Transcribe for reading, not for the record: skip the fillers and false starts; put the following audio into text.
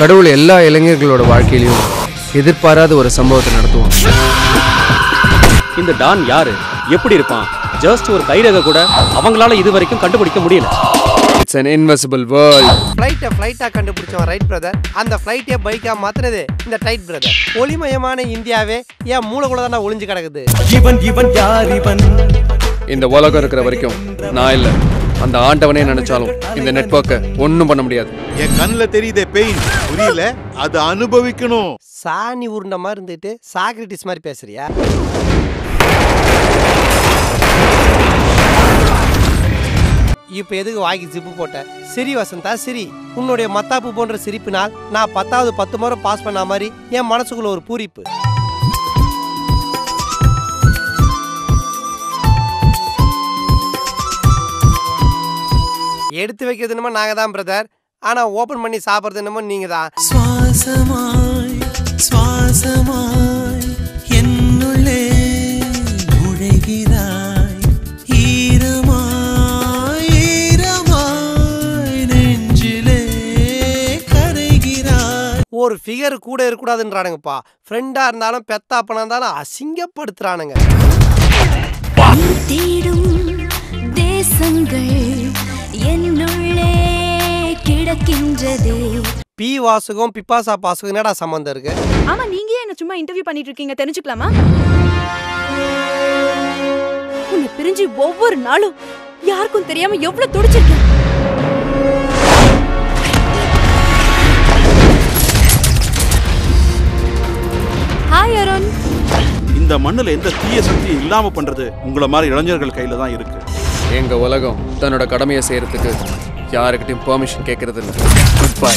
கடவுள் எல்லா இளைஞர்களோட வாழ்க்கையிலையும் எதிர்பாராத ஒரு சம்பவத்தை நடத்துவோம். இந்த டான் யாரு, எப்படி இருப்பான், ஜஸ்ட் ஒரு கைரேகை கூட அவங்களால இது வரைக்கும் கண்டுபிடிக்க முடியல. It's an invisible world. ஃப்ளைட்டா கண்டுபிடிச்சவன் ரைட் பிரதர். அந்த ஃப்ளைட்டே பைக்கா மாத்தினது இந்த டைட் பிரதர். ஒளிமயமான இந்தியாவே ஏன் மூளைக்குள்ள தான் ஒளிஞ்சு கிடக்குது. இந்த உலகம் இருக்கிற வரைக்கும் நான் இல்ல, அந்த ஆண்டவனே நினைச்சாலும் இந்த நெட்வொர்க்கை ஒன்றும் பண்ண முடியாது. என் கண்ணுல தெரியுதே பெயின், புரியல, அது அனுபவிக்கணும். சாணி உருண்ட மாதிரி இருந்துட்டு சாக்ரட்டிஸ் மாதிரி பேசுறியா? இப்ப எதுக்கு வாங்கி ஜிப்பு போட்ட? சரி வசந்தா சரி, உன்னுடைய மத்தாப்பு போன்ற சிரிப்பினால் நான் 10வது 10 முறை பாஸ் பண்ண மாதிரி என் மனசுக்குள்ள ஒரு பூரிப்பு. எடுத்து வைக்கிறது என்னமோ நாங்க தான் பிரதர், ஆனா ஓபன் பண்ணி சாப்பிடுறது என்னமோ நீங்க தான். சுவாசமாய் சுவாசமாய் என்னுள்ளே நுழைகிறாய், ஈரமாய் ஈரமாய் நெஞ்சிலே கரைகிறாய். ஒரு ஃபிகர் கூட இருக்கக்கூடாதுன்றானுங்கப்பா. ஃப்ரெண்டா இருந்தாலும் பெத்தாப்பனா இருந்தாலும் அசிங்கப்படுத்துறானுங்க. தேடும் தேசங்கள் என்னுள்ளே கிடக்கின்றதே. பி வாசகம் பிப்பாசா பாசகம் என்னடா சம்பந்தம் இருக்கு? ஆமா, நீங்க என்ன சும்மா இன்டர்வியூ பண்ணிட்டு இருக்கீங்க, தெரிஞ்சுக்கலாமா? உன்னை பிரிஞ்சு ஒவ்வொரு நாளும் யாருக்கும் தெரியாம எவ்வளவு துடிச்சிருக்கேன். ஹாய் அருண். இந்த மண்ணுல எந்த தீய சக்தியும் இல்லாம பண்றது உங்கள மாதிரி இளைஞர்கள் கையில தான் இருக்கு. எங்க உலகம் தன்னோட கடமையை செய்யறதுக்கு யாருக்கிட்டையும் பெர்மிஷன் கேட்கறது இல்லை. Good bye.